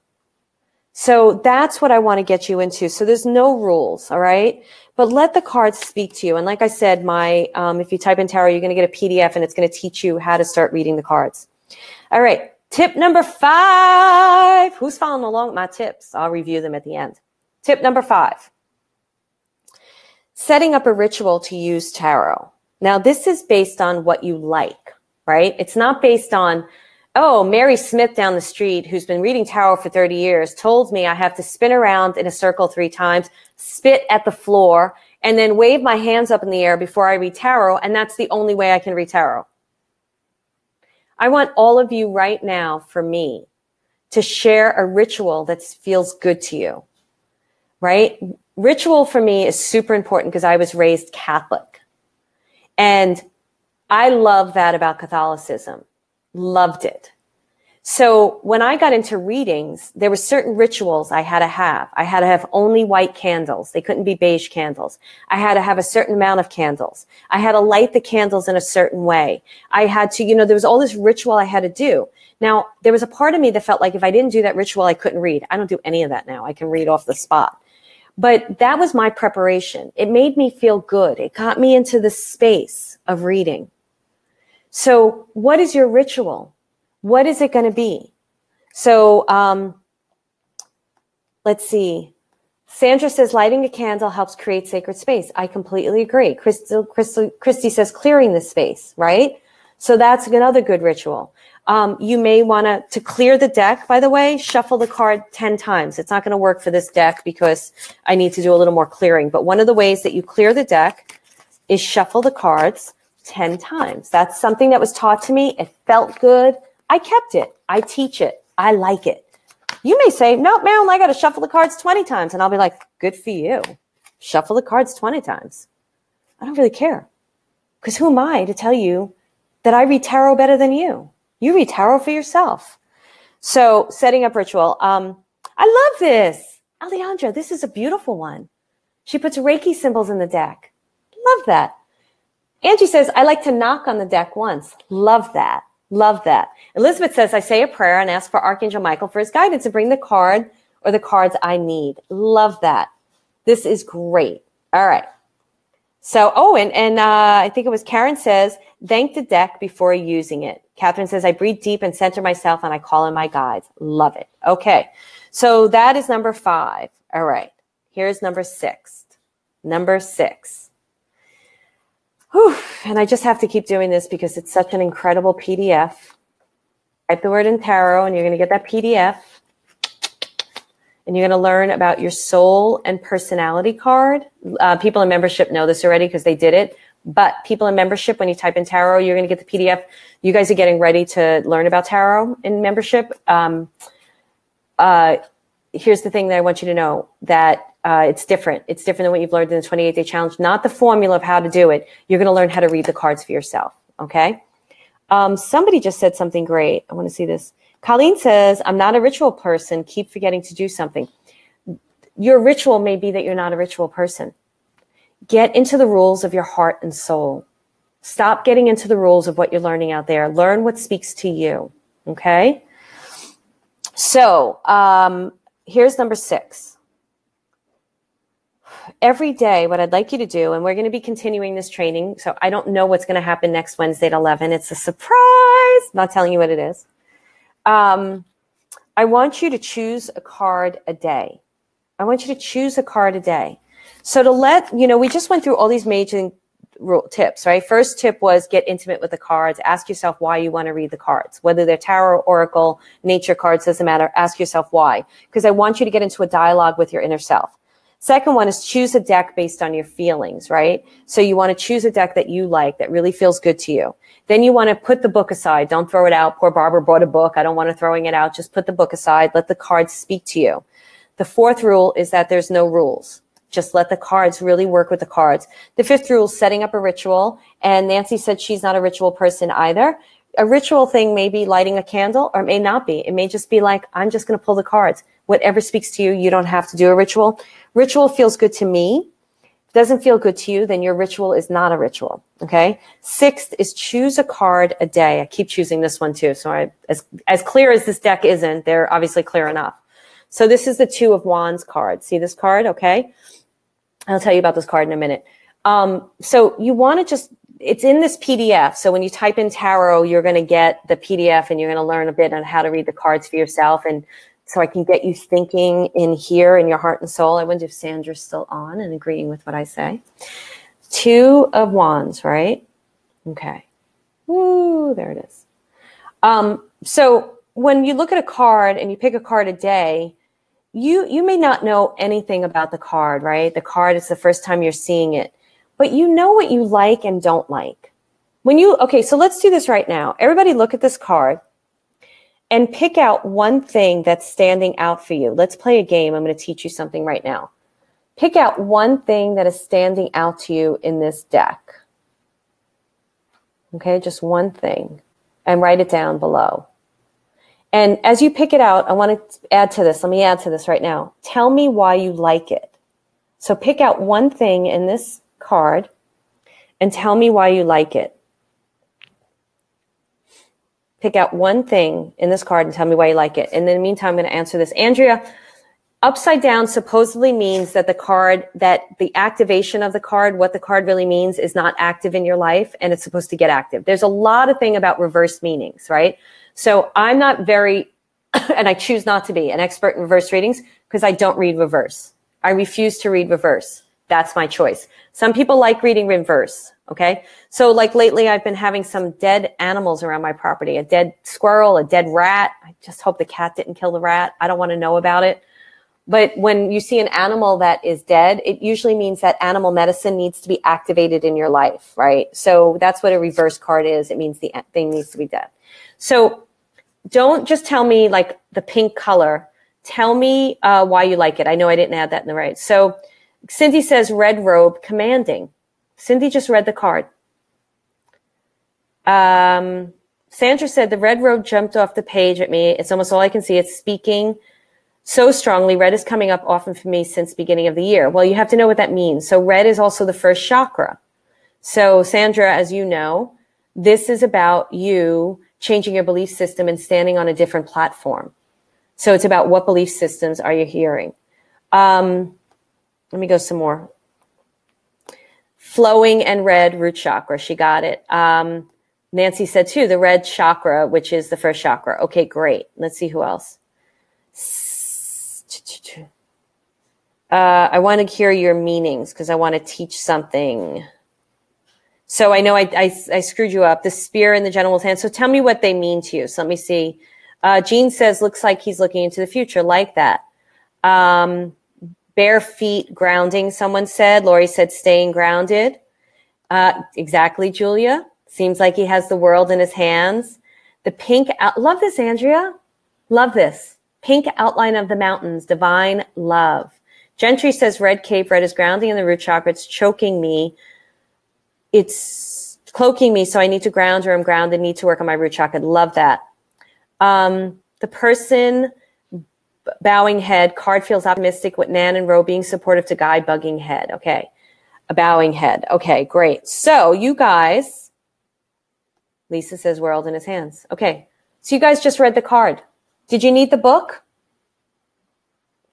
So that's what I want to get you into. So there's no rules, all right? But let the cards speak to you. And like I said, if you type in tarot, you're going to get a PDF, and it's going to teach you how to start reading the cards. All right, tip number 5. Who's following along with my tips? I'll review them at the end. Tip number 5. Setting up a ritual to use tarot. Now, this is based on what you like, right? It's not based on, oh, Mary Smith down the street, who's been reading tarot for 30 years, told me I have to spin around in a circle 3 times, spit at the floor, and then wave my hands up in the air before I read tarot, and that's the only way I can read tarot. I want all of you right now, for me, to share a ritual that feels good to you, right? Ritual for me is super important because I was raised Catholic. And I love that about Catholicism. Loved it. So when I got into readings, there were certain rituals I had to have. I had to have only white candles. They couldn't be beige candles. I had to have a certain amount of candles. I had to light the candles in a certain way. I had to, there was all this ritual I had to do. Now, there was a part of me that felt like if I didn't do that ritual, I couldn't read. I don't do any of that now. I can read off the spot. But that was my preparation. It made me feel good. It got me into the space of reading. So what is your ritual? What is it going to be? So let's see. Sandra says lighting a candle helps create sacred space. I completely agree. Christy says clearing the space, right? So that's another good ritual. You may want to clear the deck, by the way, shuffle the card 10 times. It's not going to work for this deck because I need to do a little more clearing. But one of the ways that you clear the deck is shuffle the cards 10 times. That's something that was taught to me. It felt good. I kept it. I teach it. I like it. You may say, no, Marilyn, I got to shuffle the cards 20 times. And I'll be like, good for you. Shuffle the cards 20 times. I don't really care. Because who am I to tell you that I read tarot better than you? You read tarot for yourself. So setting up ritual. I love this. Alejandra, this is a beautiful one. She puts Reiki symbols in the deck. Love that. Angie says, I like to knock on the deck once. Love that. Love that. Elizabeth says, I say a prayer and ask for Archangel Michael for his guidance to bring the card or the cards I need. Love that. This is great. All right. So, and I think it was Karen says, thank the deck before using it. Catherine says, I breathe deep and center myself and I call in my guides. Love it. Okay. So that is number 5. All right. Here's number 6. Number 6. Whew. And I just have to keep doing this because it's such an incredible PDF. Type the word in tarot and you're going to get that PDF. And you're going to learn about your soul and personality card. People in membership know this already because they did it. But people in membership, when you type in tarot, you're going to get the PDF. You guys are getting ready to learn about tarot in membership. Here's the thing that I want you to know, that it's different. It's different than what you've learned in the 28-day challenge. Not the formula of how to do it. You're going to learn how to read the cards for yourself. Okay? Somebody just said something great. I want to see this. Colleen says, I'm not a ritual person. Keep forgetting to do something. Your ritual may be that you're not a ritual person. Get into the rules of your heart and soul. Stop getting into the rules of what you're learning out there. Learn what speaks to you. Okay? So here's number 6. Every day, what I'd like you to do, and we're going to be continuing this training, so I don't know what's going to happen next Wednesday at 11. It's a surprise. I'm not telling you what it is. I want you to choose a card a day. I want you to choose a card a day. So to we just went through all these major tips, right? First tip was get intimate with the cards. Ask yourself why you want to read the cards. Whether they're tarot, oracle, nature cards, doesn't matter. Ask yourself why. Because I want you to get into a dialogue with your inner self. Second one is choose a deck based on your feelings, right? So you want to choose a deck that you like, that really feels good to you. Then you want to put the book aside. Don't throw it out. Poor Barbara bought a book. I don't want her throwing it out. Just put the book aside. Let the cards speak to you. The fourth rule is that there's no rules. Just let the cards really work with the cards. The fifth rule is setting up a ritual. And Nancy said she's not a ritual person either. A ritual thing may be lighting a candle, or it may not be. It may just be like, I'm just going to pull the cards. Whatever speaks to you, you don't have to do a ritual. Ritual feels good to me. If it doesn't feel good to you, then your ritual is not a ritual. Okay. Sixth is choose a card a day. I keep choosing this one too. So as clear as this deck isn't, they're obviously clear enough. So this is the Two of Wands card. See this card? Okay. I'll tell you about this card in a minute. So you want to just, it's in this PDF. So when you type in tarot, you're going to get the PDF and you're going to learn a bit on how to read the cards for yourself. And so I can get you thinking in here in your heart and soul. I wonder if Sandra's still on and agreeing with what I say. Two of Wands, right? Okay. Ooh, there it is. So when you look at a card and you pick a card a day, you may not know anything about the card, right? The card is the first time you're seeing it, but you know what you like and don't like. Okay, so let's do this right now. Everybody look at this card and pick out one thing that's standing out for you. Let's play a game. I'm going to teach you something right now. Pick out one thing that is standing out to you in this deck. Okay, just one thing. And write it down below. And as you pick it out, I want to add to this. Let me add to this right now. Tell me why you like it. So pick out one thing in this card and tell me why you like it. Pick out one thing in this card and tell me why you like it. And in the meantime, I'm going to answer this. Andrea, upside down supposedly means that the activation of the card, what the card really means, is not active in your life, and it's supposed to get active. There's a lot of thing about reverse meanings, right? So I'm not very, and I choose not to be an expert in reverse readings because I don't read reverse. I refuse to read reverse. That's my choice. Some people like reading reverse. Okay. So like lately I've been having some dead animals around my property, a dead squirrel, a dead rat. I just hope the cat didn't kill the rat. I don't want to know about it. But when you see an animal that is dead, it usually means that animal medicine needs to be activated in your life, right? So that's what a reverse card is. It means the thing needs to be dead. So don't just tell me like the pink color. Tell me why you like it. I know I didn't add that in the right. So Cindy says red robe, commanding. Cindy just read the card. Sandra said the red robe jumped off the page at me. It's almost all I can see. It's speaking so strongly. Red is coming up often for me since beginning of the year. Well, you have to know what that means. So red is also the first chakra. So Sandra, as you know, this is about you changing your belief system and standing on a different platform. So it's about what belief systems are you hearing. Let me go some more. Flowing and red root chakra. She got it. Nancy said too, the red chakra, which is the first chakra. Okay, great. Let's see who else. I want to hear your meanings because I want to teach something. So I know I screwed you up. The spear in the gentleman's hand. So tell me what they mean to you. So let me see. Jean says, looks like he's looking into the future. Like that. Bare feet grounding, someone said. Lori said staying grounded. Exactly, Julia. Seems like he has the world in his hands. The pink, love this, Andrea. Love this. Pink outline of the mountains, divine love. Gentry says red cape, red is grounding in the root chakra. It's choking me. It's cloaking me, so I need to ground or I'm grounded, need to work on my root chakra. Love that. The person bowing head, card feels optimistic with Nan and Ro being supportive to guide, bugging head. Okay. A bowing head. Okay, great. So you guys, Lisa says world in his hands. Okay. So you guys just read the card. Did you need the book?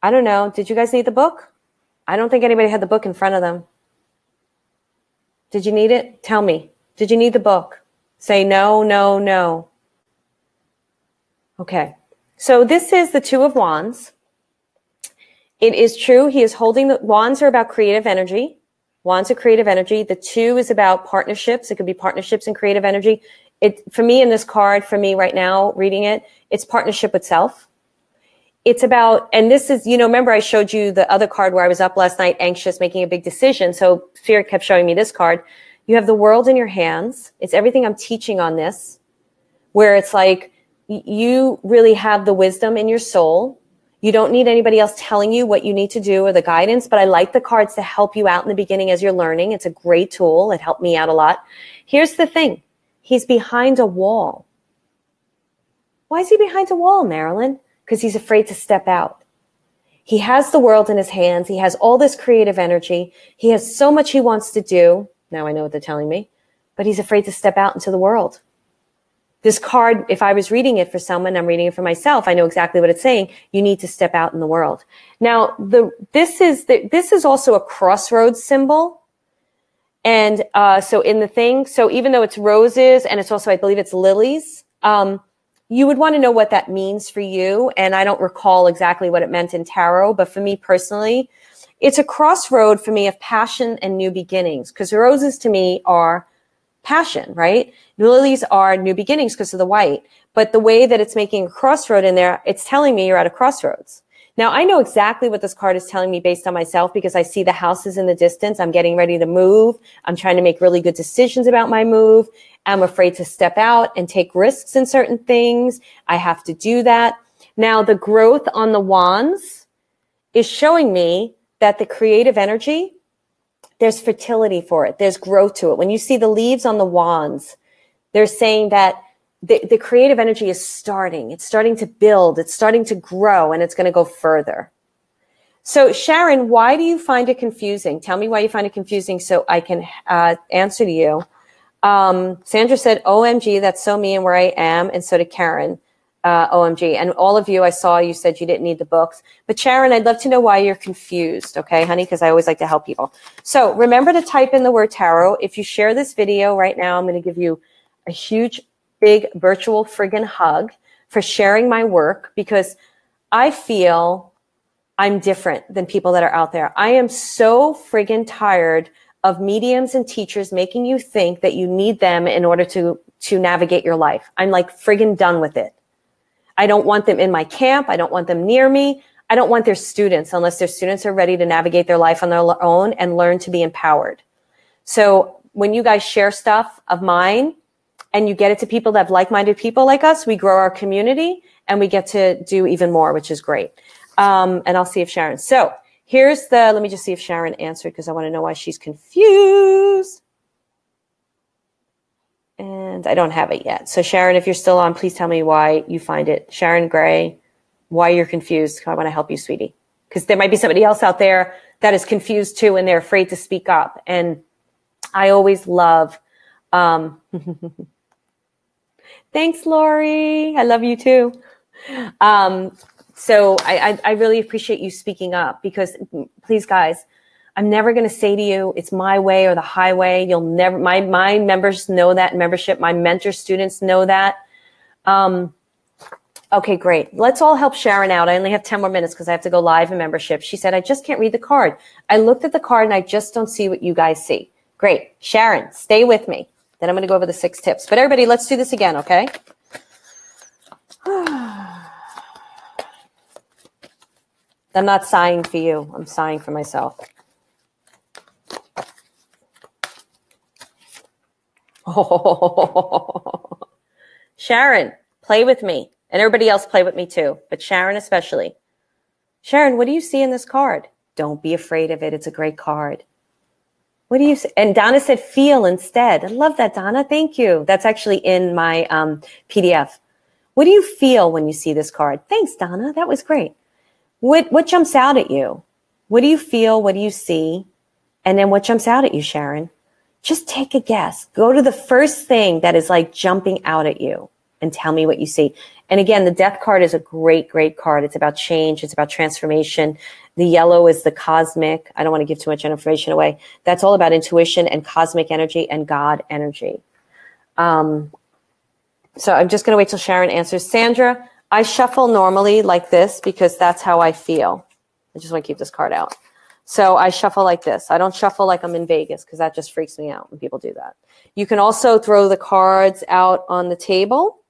I don't know. Did you guys need the book? I don't think anybody had the book in front of them. Did you need it? Tell me. Did you need the book? Say no, no, no. Okay. So this is the Two of Wands. It is true. He is holding the wands are about creative energy. Wands are creative energy. The two is about partnerships. It could be partnerships and creative energy. For me in this card, for me right now, reading it, it's partnership with self. it's about, and this is, remember I showed you the other card where I was up last night, anxious, making a big decision. So Spirit kept showing me this card. You have the world in your hands. It's everything I'm teaching on this, where it's like you really have the wisdom in your soul. You don't need anybody else telling you what you need to do or the guidance, but I like the cards to help you out in the beginning as you're learning. It's a great tool. It helped me out a lot. Here's the thing. He's behind a wall. Why is he behind a wall, Marilyn? Because he's afraid to step out. He has the world in his hands. He has all this creative energy. He has so much he wants to do. Now I know what they're telling me, but he's afraid to step out into the world. This card, if I was reading it for someone, I'm reading it for myself, I know exactly what it's saying. You need to step out in the world. Now, this is also a crossroads symbol. And so in the thing, so even though it's roses and it's also, I believe it's lilies, you would want to know what that means for you. And I don't recall exactly what it meant in tarot, but for me personally, it's a crossroad for me of passion and new beginnings, because roses to me are passion, right? Lilies are new beginnings because of the white. But the way that it's making a crossroad in there, it's telling me you're at a crossroads. Now, I know exactly what this card is telling me based on myself because I see the houses in the distance. I'm getting ready to move. I'm trying to make really good decisions about my move. I'm afraid to step out and take risks in certain things. I have to do that. Now, the growth on the wands is showing me that the creative energy, there's fertility for it. There's growth to it. When you see the leaves on the wands, they're saying that the creative energy is starting. It's starting to build. It's starting to grow, and it's going to go further. So, Sharon, why do you find it confusing? Tell me why you find it confusing so I can answer to you. Sandra said, OMG, that's so me and where I am. And so did Karen, OMG. And all of you, I saw you said you didn't need the books. But Sharon, I'd love to know why you're confused. Okay, honey, because I always like to help people. So remember to type in the word tarot. If you share this video right now, I'm going to give you a huge, big virtual friggin' hug for sharing my work, because I feel I'm different than people that are out there. I am so friggin' tired of mediums and teachers making you think that you need them in order to navigate your life. I'm like friggin' done with it. I don't want them in my camp. I don't want them near me. I don't want their students unless their students are ready to navigate their life on their own and learn to be empowered. So when you guys share stuff of mine and you get it to people that have like-minded people like us, we grow our community and we get to do even more, which is great. And I'll see if Sharon. So here's let me just see if Sharon answered, because I want to know why she's confused. And I don't have it yet. So Sharon, if you're still on, please tell me why you find it. Sharon Gray, why you're confused. I want to help you, sweetie. Because there might be somebody else out there that is confused too, and they're afraid to speak up. And I always love, thanks, Lori. I love you too. So I really appreciate you speaking up, because please, guys, I'm never going to say to you, it's my way or the highway. You'll never, my members know that membership. My mentor students know that. Okay, great. Let's all help Sharon out. I only have 10 more minutes because I have to go live in membership. She said, I just can't read the card. I looked at the card and I just don't see what you guys see. Great. Sharon, stay with me. Then I'm going to go over the 6 tips. But everybody, let's do this again, okay? I'm not sighing for you. I'm sighing for myself. Oh. Sharon, play with me. And everybody else play with me too, but Sharon especially. Sharon, what do you see in this card? Don't be afraid of it. It's a great card. What do you see? And Donna said feel instead. I love that, Donna. Thank you. That's actually in my PDF. What do you feel when you see this card? Thanks, Donna. That was great. What jumps out at you? What do you feel? What do you see? And then what jumps out at you, Sharon? Just take a guess. Go to the first thing that is like jumping out at you and tell me what you see. And again, the death card is a great, great card. It's about change. It's about transformation. The yellow is the cosmic. I don't want to give too much information away. That's all about intuition and cosmic energy and God energy. So I'm just going to wait till Sharon answers. Sandra, I shuffle normally like this because that's how I feel. I just want to keep this card out. So I shuffle like this. I don't shuffle like I'm in Vegas because that just freaks me out when people do that. You can also throw the cards out on the table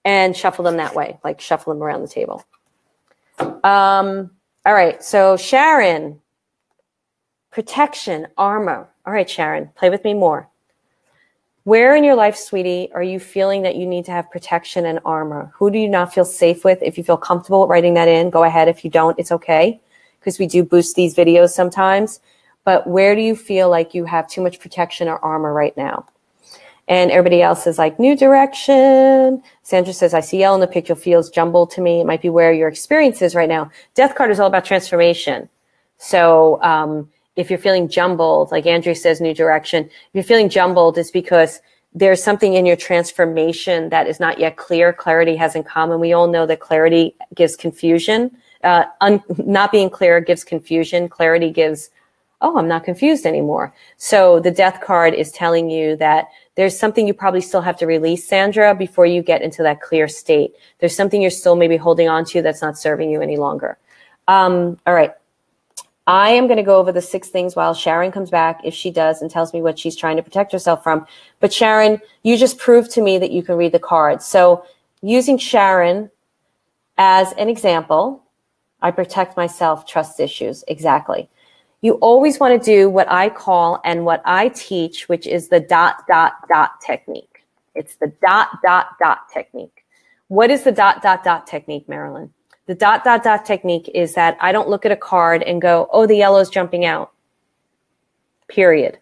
and shuffle them that way, like shuffle them around the table. All right. So Sharon, protection, armor. All right, Sharon, play with me more. Where in your life, sweetie, are you feeling that you need to have protection and armor? Who do you not feel safe with? If you feel comfortable writing that in, go ahead. If you don't, it's okay, because we do boost these videos sometimes. But where do you feel like you have too much protection or armor right now? And everybody else is like, new direction. Sandra says, I see yellow in the picture, feels jumbled to me. It might be where your experience is right now. Death card is all about transformation. So if you're feeling jumbled, like Andrew says, new direction, if you're feeling jumbled, it's because there's something in your transformation that is not yet clear. Clarity hasn't come. And we all know that clarity gives confusion. Not being clear gives confusion. Clarity gives, oh, I'm not confused anymore. So the death card is telling you that there's something you probably still have to release, Sandra, before you get into that clear state. There's something you're still maybe holding on to that's not serving you any longer. All right. I am going to go over the 6 things while Sharon comes back, if she does, and tells me what she's trying to protect herself from. But Sharon, you just proved to me that you can read the cards. So using Sharon as an example, I protect myself, trust issues. Exactly. You always want to do what I call and what I teach, which is the ... technique. It's the ... technique. What is the ... technique, Marilyn? The ... technique is that I don't look at a card and go, oh, the yellow's jumping out. Period. ...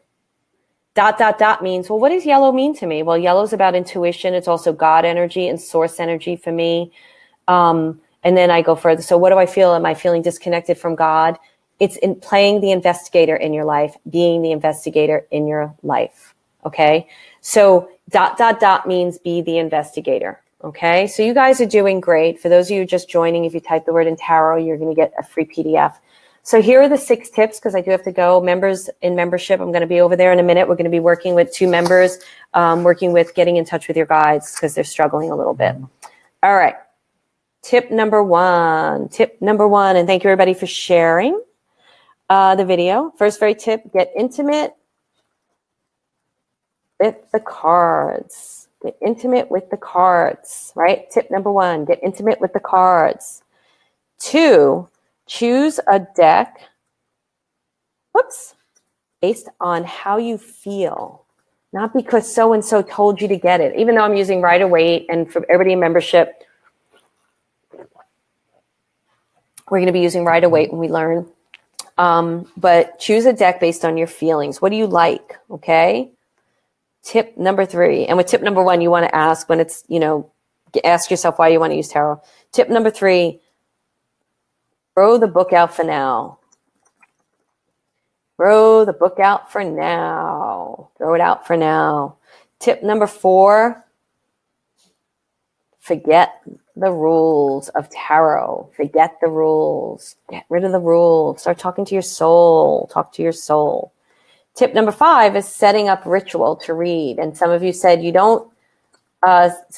means, well, what does yellow mean to me? Well, yellow's about intuition. It's also God energy and source energy for me. And then I go further. So what do I feel? Am I feeling disconnected from God? It's in playing the investigator in your life, being the investigator in your life. Okay. So ... means be the investigator. Okay. So you guys are doing great. For those of you just joining, if you type the word in tarot, you're going to get a free PDF. So here are the 6 tips, because I do have to go. Members in membership, I'm going to be over there in a minute. We're going to be working with 2 members, working with getting in touch with your guides because they're struggling a little bit. All right. Tip number 1, and thank you everybody for sharing the video. First very tip, get intimate with the cards. Get intimate with the cards, right? Tip number 1, get intimate with the cards. 2, choose a deck, based on how you feel, not because so-and-so told you to get it. Even though I'm using Rider-Waite, and for everybody in membership, we're going to be using Rider-Waite when we learn. But choose a deck based on your feelings. What do you like? Okay. Tip number 3. And with tip number 1, you want to ask when it's, ask yourself why you want to use tarot. Tip number 3, throw the book out for now. Throw the book out for now. Throw it out for now. Tip number 4, forget the rules of tarot. Forget the rules. Get rid of the rules. Start talking to your soul. Talk to your soul. Tip number 5 is setting up ritual to read. And some of you said you don't,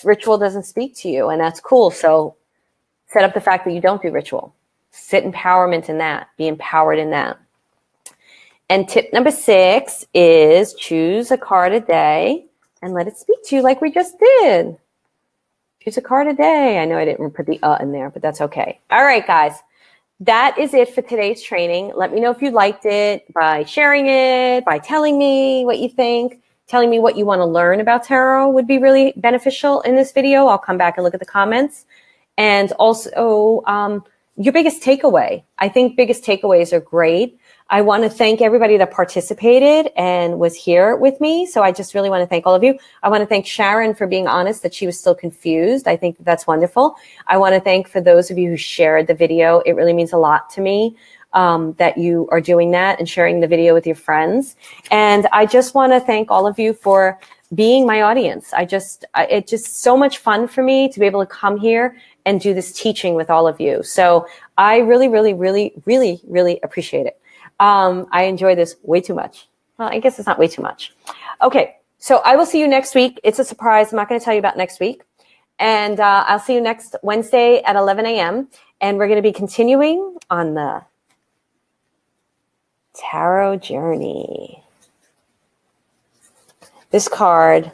ritual doesn't speak to you, and that's cool. So set up the fact that you don't do ritual. Sit empowerment in that. Be empowered in that. And tip number 6 is choose a card a day and let it speak to you like we just did. Choose a card a day. I know I didn't put the in there, but that's okay. All right, guys. That is it for today's training. Let me know if you liked it by sharing it, by telling me what you think, telling me what you want to learn about tarot would be really beneficial in this video. I'll come back and look at the comments. And also, your biggest takeaway. I think biggest takeaways are great. I want to thank everybody that participated and was here with me. So I just really want to thank all of you. I want to thank Sharon for being honest that she was still confused. I think that's wonderful. I want to thank for those of you who shared the video. It really means a lot to me that you are doing that and sharing the video with your friends. And I just want to thank all of you for being my audience. It's just so much fun for me to be able to come here and do this teaching with all of you. So I really, really, really, really, really appreciate it. I enjoy this way too much. Well, I guess it's not way too much. Okay, so I will see you next week. It's a surprise. I'm not going to tell you about next week. And I'll see you next Wednesday at 11 a.m. And we're going to be continuing on the tarot journey. This card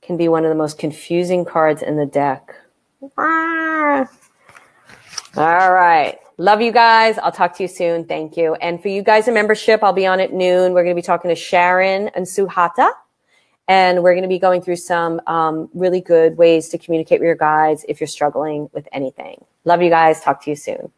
can be one of the most confusing cards in the deck. Ah. All right. Love you guys. I'll talk to you soon. Thank you. And for you guys in membership, I'll be on at noon. We're going to be talking to Sharon and Suhata. And we're going to be going through some really good ways to communicate with your guides if you're struggling with anything. Love you guys. Talk to you soon.